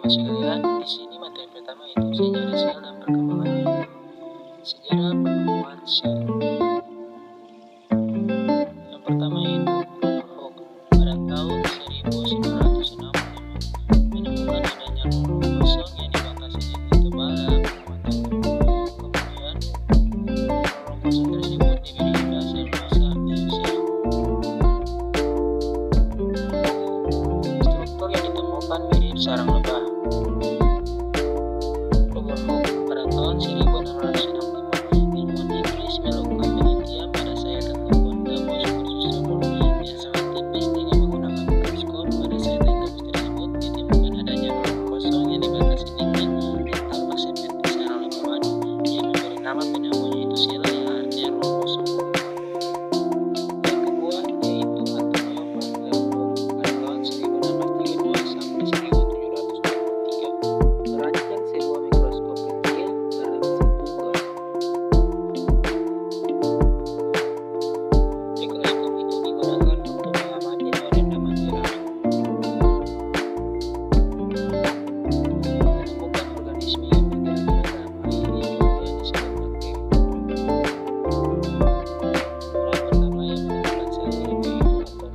Bapak sekalian, di sini materi pertama itu sejarah sel dan perkembangannya. Sejarah perkembangan sel. Yang pertama itu Robert Hooke pada tahun 1965 menemukan adanya ruang kosong yang dibatasi dengan ketebalan muatan. Kemudian ruang kosong tersebut diberi dasar masa sel. Struktur yang ditemukan mirip sarang lebah. Robert Hooke pada tahun 1665 ilmuwan Inggris melakukan penelitian pada sayap dan tumbuhan gabus bersusur yang sangat tipis dengan menggunakan mikroskop. Pada sayap dan gabus tersebut ditemukan adanya ruang kosong yang dibatasi dinding dan tampak seperti sarang lebah madu yang memberi nama penemunya itu sela, yang artinya ruang kosong. Yang kedua yaitu Antonio van Leeuwenhoek pada tahun 1632 sampai 1723 merancang sebuah mikroskop kecil berdimensi tunggal. Mikroskop ini digunakan untuk mengamati organ materi, menemukan organisme yang bergerak dalam air yang kemudian disebut bakteri. Orang pertama yang menemukan sel hidup yaitu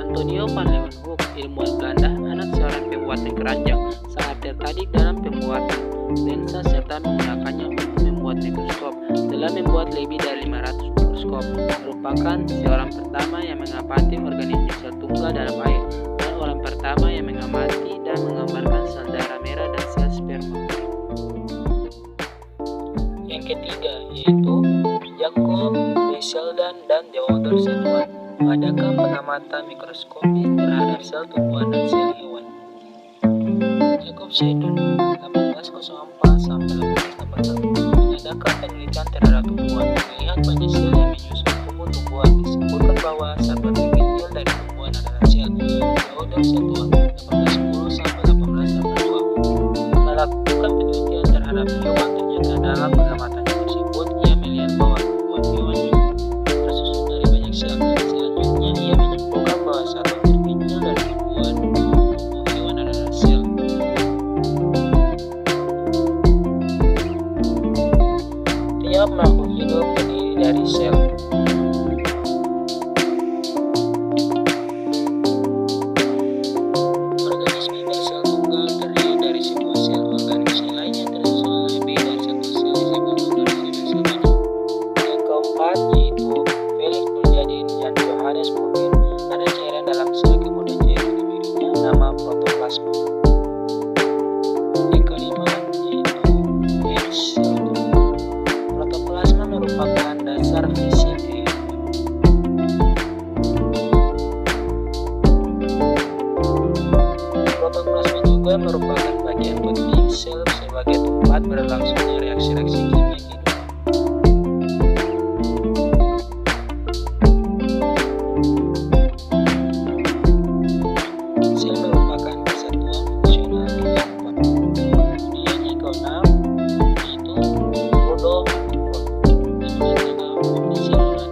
Antonio van Leeuwenhoek, ilmuwan Belanda, anak seorang pembuatan keranjang. Sangat tertarik dalam pembuatan lensa serta menggunakannya untuk membuat mikroskop. Telah membuat lebih dari 500 mikroskop. Merupakan seorang pertama yang mengamati organisme sel tunggal dalam air dan orang pertama yang mengamati dan menggambarkan sel darah merah dan sel sperma. Yang ketiga yaitu Jacob de Seldan dan Theodor Sedgwick mengadakan pengamatan mikroskopis terhadap sel tumbuhan dan sel hewan. Jacob Sedgwick 1804 sampai 1881 mengadakan penelitian terhadap tumbuhan, melihat banyak sel yang menyusun tubuh tumbuhan. Disebutkan bahwa zat kecil dari tumbuhan adalah sel. Theodor Sedgwick 1810 sampai 1882 melakukan penelitian terhadap hewan. Ternyata dalam pengamatannya tersebut ia melihat bahwa tumbuhan hewan juga tersusun dari banyak sel. Selanjutnya ia menyimpulkan bahwa satu terkecil dari tumbuhan tubuh hewan adalah sel. Tiap makhluk hidup terdiri dari sel. Organisme bersel tunggal terdiri dari sebuah sel. Organisme lain yang tersusun lebih dari satu sel disebut organisme bersel badan. Yang keempat yaitu Felix Puljadin dan Johannes Bovin. Ada cairan dalam sel, kemudian cairan diberinya nama protoplasma. Yang kelima yaitu James Sheldon. Protoplasma merupakan dasar fisik kehidupan. Protoplasma juga merupakan bagian penting sel sebagai tempat berlangsungnya reaksi-reaksi kimia kehidupan. Sel merupakan kesatuan fungsional kehidupan. Kemudian yang keenam yaitu Rudolf Virchow, ilmuwan juga multiselular.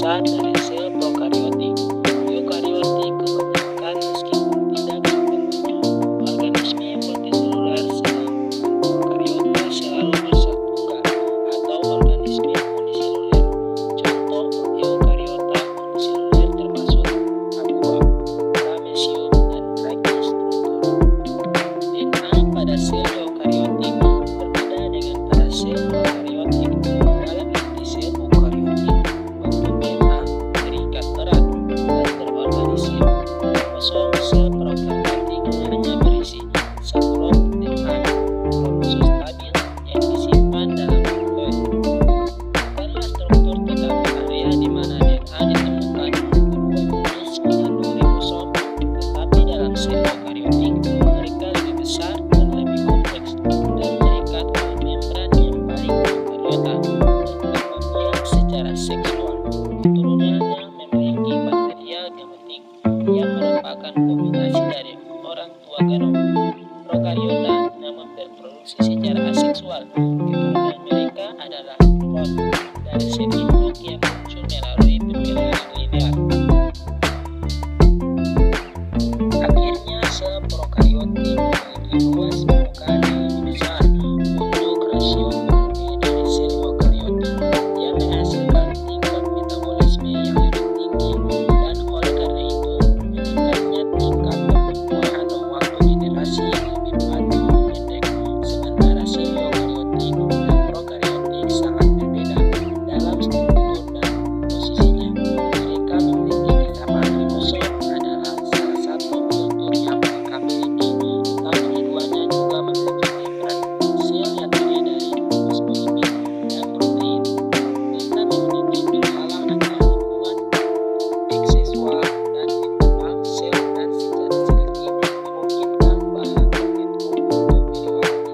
besar dari sel prokariotik. Eukariotik kebanyakan meskipun tidak sepenuhnya. Organisme multiseluler kariota selalu bersatu atau organisme uniseluler. Contoh eukariota uniseluler termasuk amoeba, paramecium, dan brachiostruktur. DNA pada sel eukariotik berbeda dengan pada sel prokariotik. Dalam inti sel eukariotik, bentuk DNA terikat erat dan terorganisir. Kromosom sel prokariotik hanya berisi satu rod dengan kromosom stabil yang disimpan dalam nukleus. Bukanlah struktur terdapat area di mana DNA ditemukan. Kedua jenis mengandung ribosom, tetapi dalam sel eukariotik mereka lebih besar dan lebih kompleks dan terikat oleh membran yang paling eukariota dan berkembang secara seksual. Keturunannya memiliki material genetik yang merupakan kombinasi dari orang tua genom. Prokariota namun berproduksi secara aseksual. Keturunan mereka adalah klon dari sel induk yang muncul melalui pemilihan linear. Akhirnya, sel prokariotik memiliki luas permukaan yang lebih besar untuk rasio penghuni dari sel eukariotik yang menghasilkan tingkat metabolisme yang lebih tinggi, dan oleh karena itu meningkatnya tingkat pertumbuhan dalam waktu generasi yang lebih pendek. Sementara sel eukariotik dan prokariotik sangat berbeda dalam struktur dan posisinya. Mereka memiliki kesamaan ribosom adalah salah satu kultur yang mereka miliki, tapi keduanya juga memiliki membran sel yang terdiri dari fosfolipid dan protein. Mereka memiliki penghalang antara hubungan ekseksual dan internal sel dan secara selektif memungkinkan bahan terbentuk untuk melewati.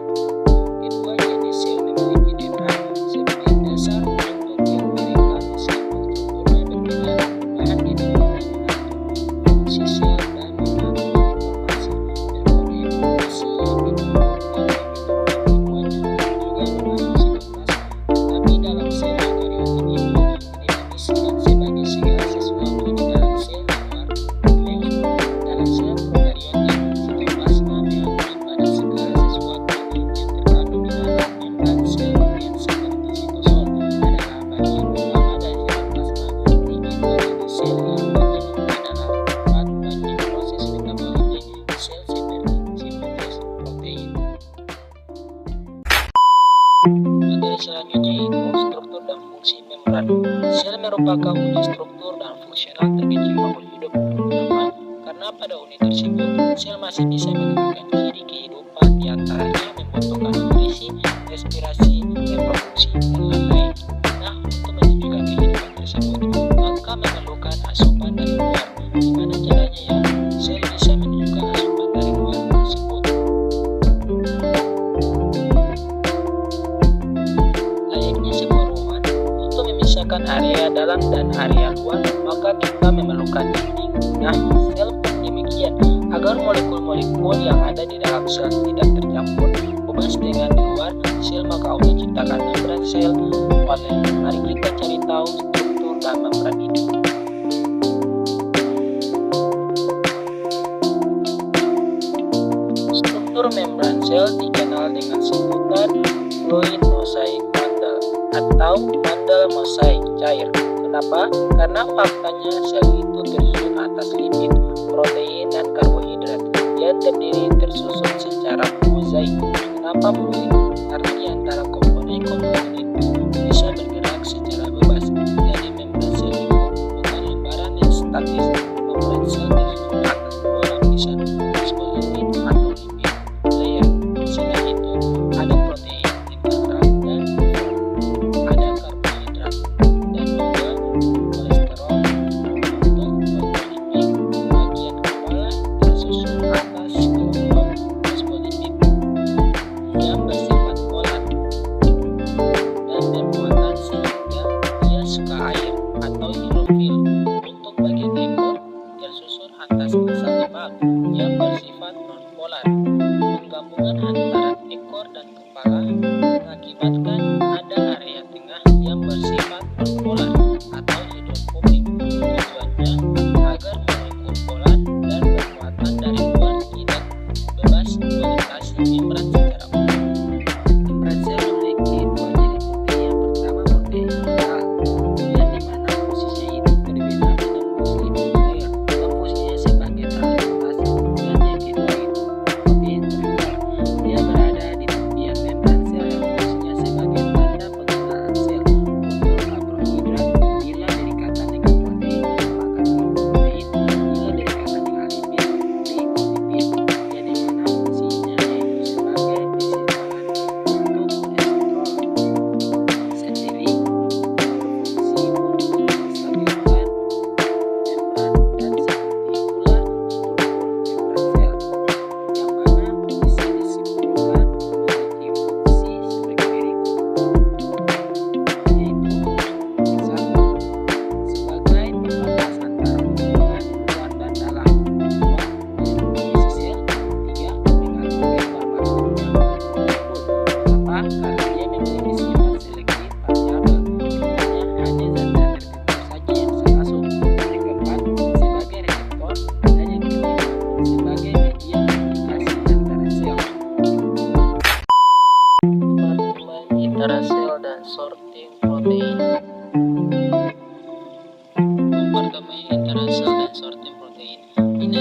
Kedua jenis sel memiliki DNA sebagai dasar untuk yang mereka meskipun strukturnya berbeda. Bahan genetik mengatur fungsi sel dan mengatur informasi berkode informasi yang ditemukan dan keduanya juga mengandung sitoplasma. Tetapi dalam sel eukariotik itu didefinisikan sebagai segala sesuatu di dalam sel luar nukleus. Dalam sel prokariotik, sitoplasma mengacu pada segala sesuatu yang terkandung di dalam membran sel yang seperti sitosol adalah bagian utama dari sitoplasma. Begitu juga sel yang bagian ini adalah tempat bagi proses metabolisme sel seperti sintesis protein. Materi selanjutnya yaitu struktur dan fungsi membran. Sel merupakan unit struktur dan fungsional terkecil makhluk hidup. Kenapa? Karena pada unit tersebut, sel masih bisa menunjukkan ciri kehidupan, diantaranya membutuhkan nutrisi, respirasi, reproduksi, dan lain-lain. Nah, untuk menunjukkan kehidupan tersebut, maka memerlukan asupan dari luar. Gimana caranya ya? Sel bisa menunjukkan asupan dari luar tersebut. Layaknya sebuah rumah, untuk memisahkan area dalam dan area luar, maka kita memerlukan dinding. Nah, sel pun demikian. Agar molekul-molekul yang ada di dalam sel tidak tercampur bebas dengan di luar sel, maka Allah ciptakan membran sel. Mari kita cari tahu struktur dan membran ini. Struktur membran sel dikenal dengan sebutan fluid mosaik mandel atau mandel mosaik cair. Kenapa? Karena faktanya sel itu tersusun atas lipid, protein, dan karbohidrat yang terdiri tersusun secara mozaik. Kenapa fluid? Karena di antara komponen-komponen itu bisa bergerak secara bebas. Jadi membran sel itu bukan lembaran yang statis. Membran sel tersusun atas dua lapisan fosfolipid atau lipid layer. Selain itu, ada protein integral dan ada karbohidrat dan juga kolesterol. Untuk fosfolipid, bagian kepala tersusun atas kelompok fosfolipid yang bersifat polar dan bermuatan sehingga dia suka air atau hidrofil. Untuk bagian ekor tersusun atas asam lemak yang bersifat nonpolar. Penggabungan antara ekor dan kepala mengakibatkan ada area tengah yang bersifat nonpolar atau hidrofobik.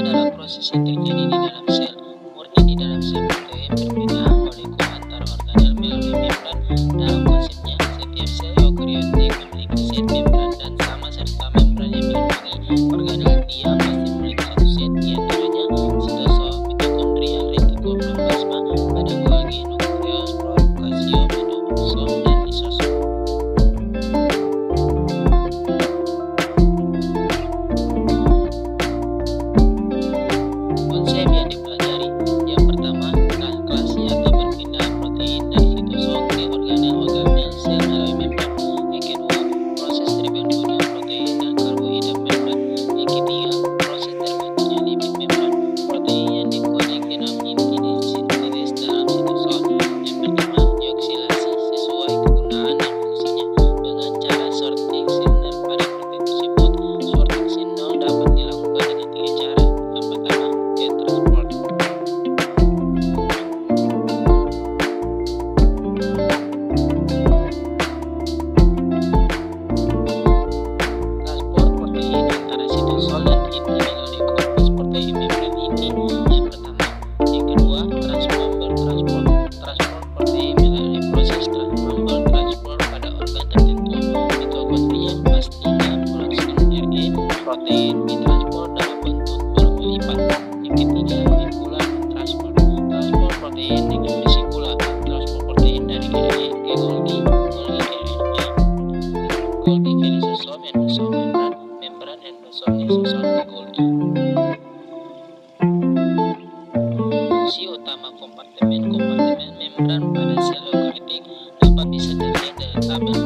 adalah proses yang terjadi di dalam sel. Murni di dalam sel protein berpindah molekul antar organel melalui membran. Dalam konsepnya, setiap sel eukariotik memiliki zat membran dan sama serta membran yang melindungi organel. Dia pasti memiliki satu zat, di antaranya sitosom, mitokondria, retikoplasma, pada Golgi, nukleus, prokasium, endosom, dan lisosom. Konsep yang dipelajari, yang pertama, transkripsi atau berpindah protein dari sitosol ke organel sel melalui membran. Yang kedua, proses terbentuknya protein dan karbohidrat membran. Yang ketiga, proses terbentuknya lipid membran. Protein yang dikodik genom inti disintetis dalam sitosol. Yang pertama, dioksilasi sesuai kegunaan dan fungsinya dengan cara sorting signal pada protein tersebut. Sorting signal dapat dilakukan dengan tiga cara. Yang pertama, gate transport. Transport protein antara sitosol dan inti melalui korpus protein membran inti. Yang pertama. Yang kedua, transmembrane transport. Transport protein melalui proses transmembrane transport pada organ tertentu. Mitokondria, plastin, dan produksi RNA. Protein ditransport dalam bentuk volume lipat. Yang ketiga, vincular transport. Transport protein dengan vesicula. Transport protein dari RNA ke Golgi, Golgi ke RNA, Golgi ke lisosom, endosom, membran endosom, lisosom ke Golgi. Fungsi utama kompartemen membran pada sel eukariotik dapat bisa dilihat dari tabel.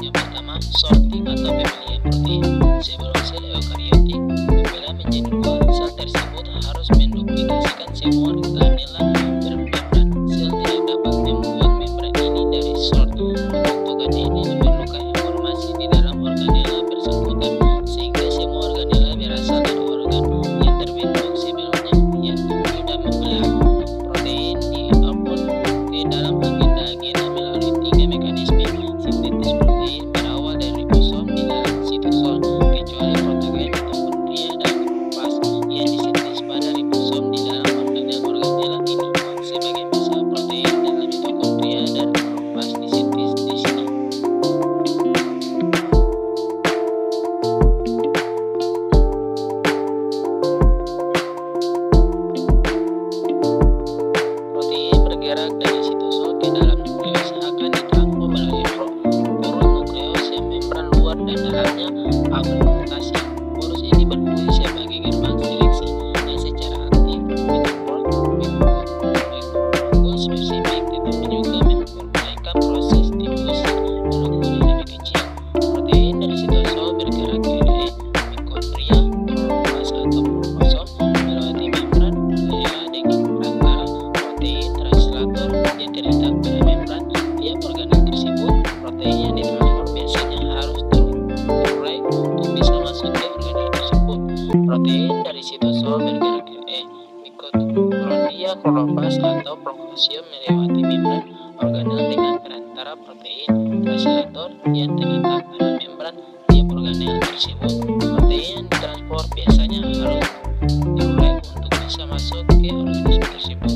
Yang pertama, sorting atau pemilihan protein. Sebelum sel eukariotik membelah menjadi dua, sel tersebut harus menduplikasikan semua organela bermembran. Sel tidak dapat membuat membran ini dari sort. Pembentukan ini memerlukan informasi di dalam organela bersangkutan, sehingga semua organela berasal dari organ yang terbentuk sebelumnya yang sudah membelah. Protein di-output ke dalam agenda melalui tiga mekanisme. Sintetis protein berawal dari ribosom di dalam sitosol, kecuali protogen, mitokondria, dan kloroplas yang disintetis pada ribosom di dalam organel ini. Sebagian besar protein dalam mitokondria dan kloroplas disintetis di sini. Protein bergerak dari sitosol ke dalam nukleus akan ditransfer melalui porus nukleus yang membran luar dan dalamnya augmentasi. Porus ini berfungsi sebagai gerbang seleksi yang secara aktif mengukur spesifik, tetapi juga memperbolehkan proses difusi molekul lebih kecil. Protein dari sitosol bergerak ke RNA, mitokondria, kloroplas atau kromosom melewati membran organela dengan perantara protein translator yang terletak pada membran. Tiap organel tersebut, protein yang ditransfer biasanya harus terurai untuk bisa masuk ke organel tersebut. Protein dari sitosol bergerak ke mitokondria, kloroplas atau prokasium melewati membran organel dengan perantara protein translator yang terletak pada membran tiap organel tersebut. Protein yang ditransfer biasanya harus diurai untuk bisa masuk ke organisme tersebut.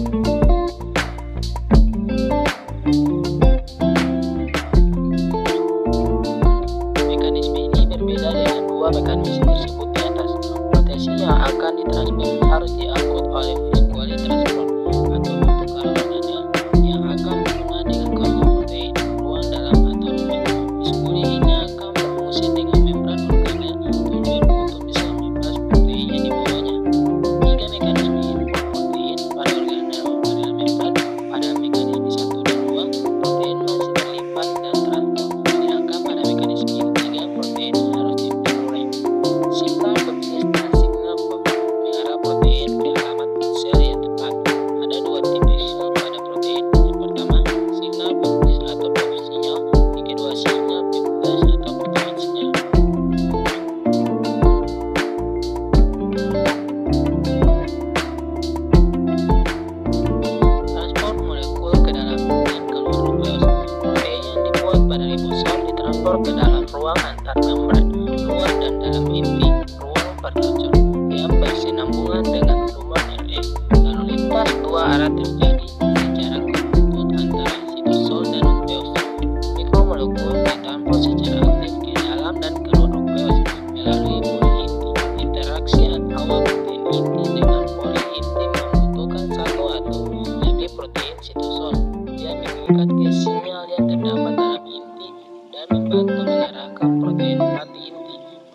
Mekanisme ini berbeda dengan dua mekanisme tersebut di atas. Protein yang akan ditransfer harus diangkut oleh visculi transport atau bentuk organel yang akan berhubungan dengan kargo protein, ruang dalam atau lumen. Visculi ini akan berfungsi dengan membran organel tujuan untuk bisa membebas protein yang dibawanya. Tiga mekanisme input protein pada organel membran. Pada mekanisme 1 dan 2, protein masih terlipat dan transfer. Sedangkan pada mekanisme yang ketiga, protein harus diurai. Signal pembisnis dan signal mengarah protein ke alamat sel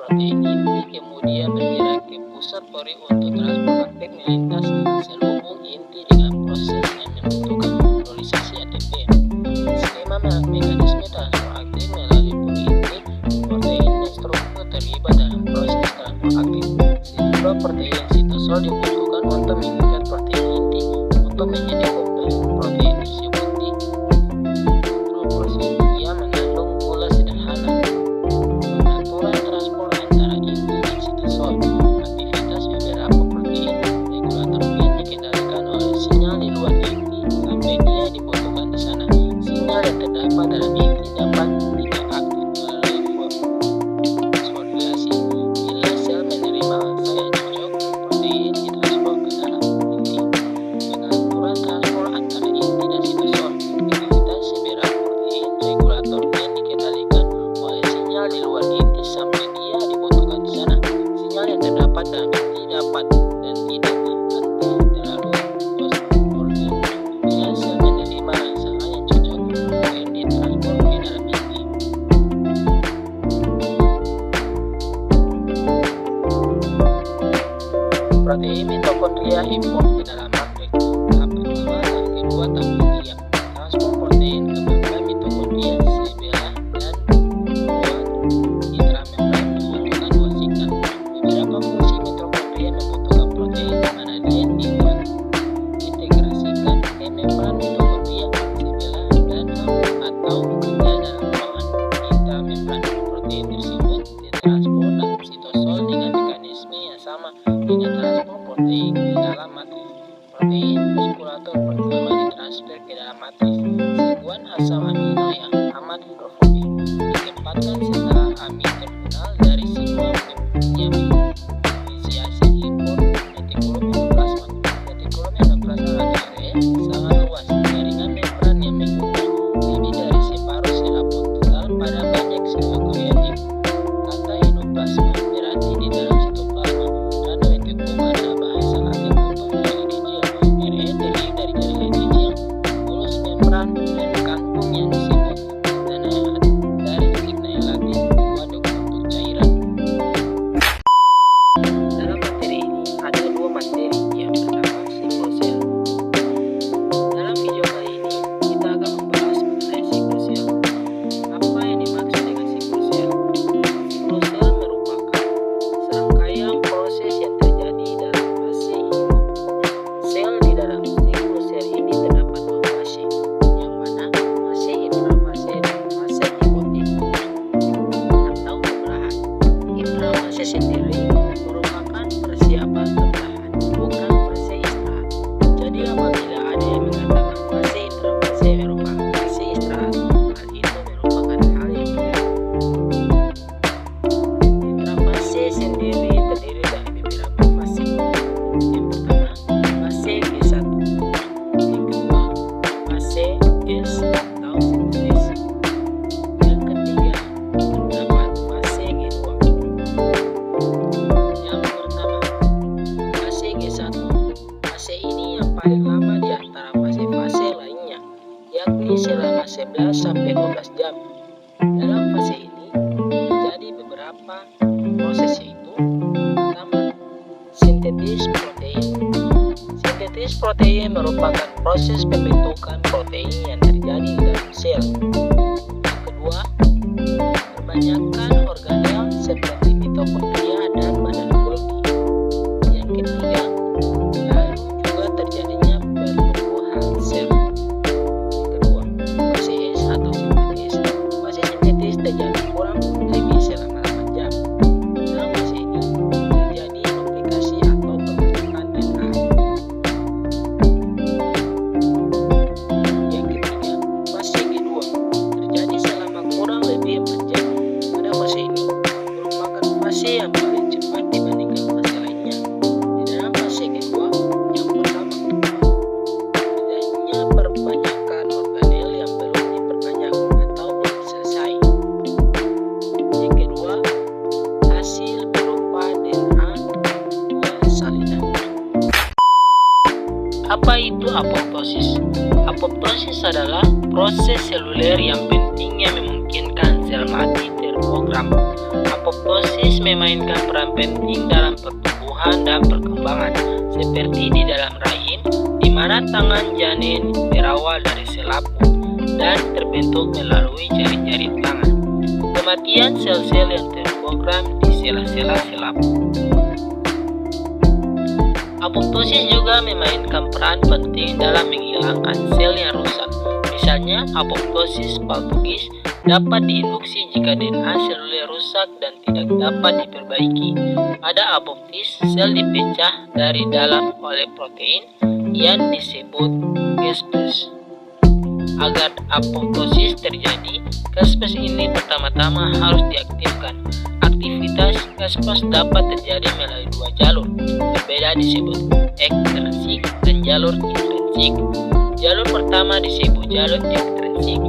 protein inti kemudian bergerak ke pusat pori untuk transport aktif melintas sel hubung inti dengan proses yang membutuhkan hidrolisasi ATP. Skema mekanisme transport aktif melalui pori inti, protein dan struktur terlibat dalam proses transport aktif. Sejumlah protein sitosol dibutuhkan untuk mengikat protein inti untuk menjadi kompleks. Protein tersebut proses yang mengandung gula sederhana. Pengaturan transport antara inti dan sitosol. Aktivitas beberapa protein regulator gen dikendalikan oleh sinyal di luar inti sampai dia dibutuhkan di sana. Sinyal yang terdapat dalam inti dapat tidak aktif melalui fosforilasi. Bila sel menerima alfa yang cocok, protein ditransfer ke dalam inti. Pengaturan transport antara inti dan sitosol. Aktivitas beberapa protein regulator gen dikendalikan oleh sinyal di luar inti sampai dia dibutuhkan di sana. Sinyal yang terdapat dalam inti dapat dan tidak aktif terlalu fosforilasi. Bila sel menerima rangsangan yang cocok, protein ditransfer ke dalam inti. Protein mitokondria import ke dalam matriks. Tahap pertama, tahap kedua, tahap ketiga. Transport protein ke membran mitokondria sebelah dan luar intramembran membutuhkan dua signal. Beberapa fungsi mitokondria membutuhkan protein di mana dia diintegrasikan ke membran mitokondria sebelah dan atau bekerja dalam ruangan intramembran. Protein tersebut ditransfer dalam sitosol dengan mekanisme yang sama dengan transport protein di dalam matriks. Protein muskulatur pertama ditransfer ke dalam matriks. Sekuan asam amino yang amat hidrofobik ditempatkan setelah amin terminal dari semua yang menginisiasi import retikulum endoplasma. Retikulum endoplasma radial sangat luas, jaringan membran yang menggunakan lebih dari separuh sel apototal pada banyak sel eukariotik. Kata endoplasma berarti di dalam sitoplasma dan retikulum adalah bahasa Latin untuk jaringan kecil. RE terdiri dari jaringan kecil, mulus membran dan kantung yang disebut signae dari signae Latin waduk untuk cairan. Dalam materi ini ada dua materi. Yang pertama, siklus sel. Dalam video kali ini kita akan membahas mengenai siklus sel. Apa yang dimaksud dengan siklus sel? Siklus sel merupakan serangkaian proses yang terjadi dalam fase hidup. Sel di dalam siklus sel ini terdapat dua fase, yang mana fase intrafase dan fase hipofise atau pembelahan. Intrafase sendiri merupakan persiapan pembelahan, bukan fase istirahat. Jadi apabila ada yang mengatakan fase intrafase merupakan fase istirahat, hal itu merupakan hal yang keliru. Intrafase sendiri terdiri dari beberapa fase. Yang pertama, fase G1. Yang kedua, fase S atau sintesis. Yang ketiga, terdapat fase G2. Yang pertama, fase G1. Fase ini yang paling lama di antara fase-fase lainnya, yakni selama 11 sampai 12 jam. Dalam fase ini terjadi beberapa proses, yaitu pertama, sintetis protein. Sintetis protein merupakan proses pembentukan protein yang terjadi di dalam sel. Yang kedua, perbanyakan organel seperti mitokondria dan badan Golgi. Yang ketiga, lalu juga terjadinya pertumbuhan sel. Yang kedua, fase S atau sintetis. Fase sintetis terjadi kurang lebih selama 8 jam. Dalam fase ini terjadi duplikasi atau pembentukan DNA. Yang ketiga, fase G2 terjadi selama kurang lebih 4 jam. Pada fase ini merupakan fase yang paling cepat dibandingkan fase lainnya. Di dalam fase G2, yang pertama, terjadinya perbanyakan organel yang belum diperbanyak atau belum selesai. Yang kedua, hasil berupa DNA salinan. Apa itu apoptosis? Apoptosis adalah proses seluler yang penting yang memungkinkan sel mati terprogram. Apoptosis memainkan peran penting dalam pertumbuhan dan perkembangan, seperti di dalam rahim, di mana tangan janin berawal dari selaput dan terbentuk melalui jari-jari tangan. Kematian sel-sel yang terprogram di sela-sela selaput. Apoptosis juga memainkan peran penting dalam menghilangkan sel yang rusak. Misalnya, apoptosis patologis dapat diinduksi jika DNA seluler rusak dan tidak dapat diperbaiki. Pada apoptosis, sel dipecah dari dalam oleh protein yang disebut caspase. Agar apoptosis terjadi, caspase ini pertama-tama harus diaktifkan. Aktivitas caspase dapat terjadi melalui dua jalur, berbeda disebut ekstrinsik dan jalur intrinsik. Jalur pertama disebut jalur ekstrinsik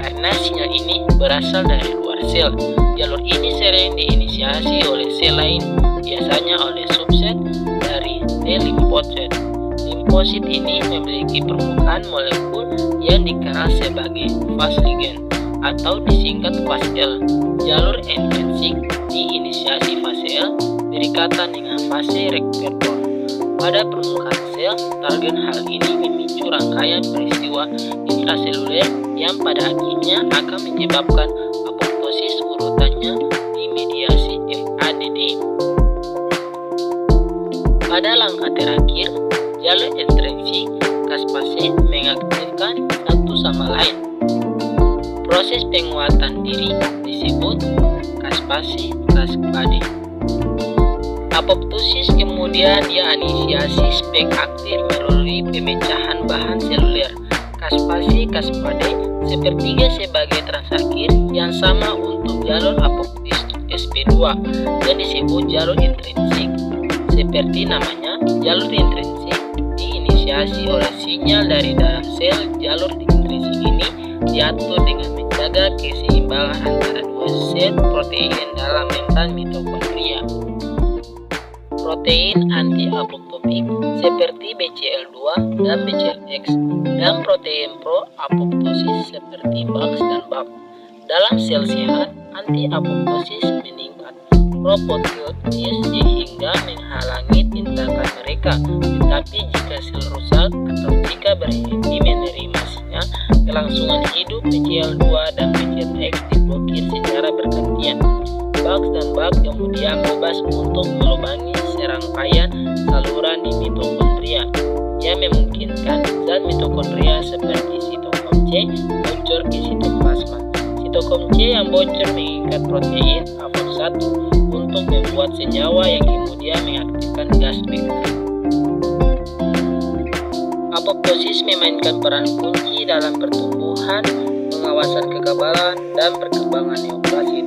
karena sinyal ini berasal dari luar sel. Jalur ini sering diinisiasi oleh sel lain, biasanya oleh subset dari T-limfosit. Limfosit ini memiliki permukaan molekul yang dikenal sebagai fase ligand atau disingkat fase L. Jalur intrinsik diinisiasi fase L berikatan dengan fase regulator. Pada permukaan sel, target hal ini memicu rangkaian peristiwa intraseluler yang pada akhirnya akan menyebabkan apoptosis, urutannya dimediasi FADD. Pada langkah terakhir, jalur intrinsik caspase mengaktifkan satu sama lain. Proses penguatan diri disebut caspase-caspase. Apoptosis kemudian diinisiasi spek aktif melalui pemecahan bahan seluler. Caspase-caspase sepertiga sebagai transakhir yang sama untuk jalur apoptosis sp2 yang disebut jalur intrinsik. Seperti namanya, jalur intrinsik diinisiasi oleh sinyal dari dalam sel. Jalur intrinsik ini diatur dengan menjaga keseimbangan antara dua set protein dalam mental mitokondria. Protein anti-apoptotik seperti BCL2 dan BCLX, dan protein pro-apoptosis seperti BAX dan BAP. Dalam sel sehat, anti-apoptosis meningkat proptosis sehingga menghalangi tindakan mereka. Tetapi jika sel rusak atau jika berhenti menerima sinyal kelangsungan hidup, BCL2 dan BCLX diblokir secara bergantian. BAX dan BAP kemudian bebas untuk melubangi serangkaian saluran di mitokondria yang memungkinkan zat mitokondria seperti sitokom C bocor ke sitoplasma. Sitokom C yang bocor mengikat protein AFOR1 untuk membuat senyawa yang kemudian mengaktifkan gas bakteri. Apoptosis memainkan peran kunci dalam pertumbuhan, pengawasan kekebalan, dan perkembangan neoplasit.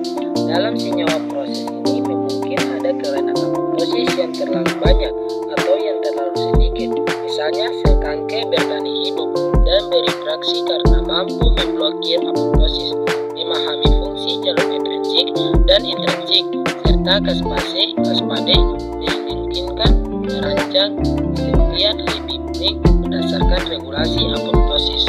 Dalam senyawa proses ini mungkin ada kelainan apoptosis yang terlalu banyak atau yang terlalu sedikit. Misalnya, sel kanker bertahan hidup dan berinteraksi karena mampu memblokir apoptosis, memahami fungsi jalur intrinsik dan intrinsik, serta caspase-caspase memungkinkan merancang kesehatan lebih baik berdasarkan regulasi apoptosis.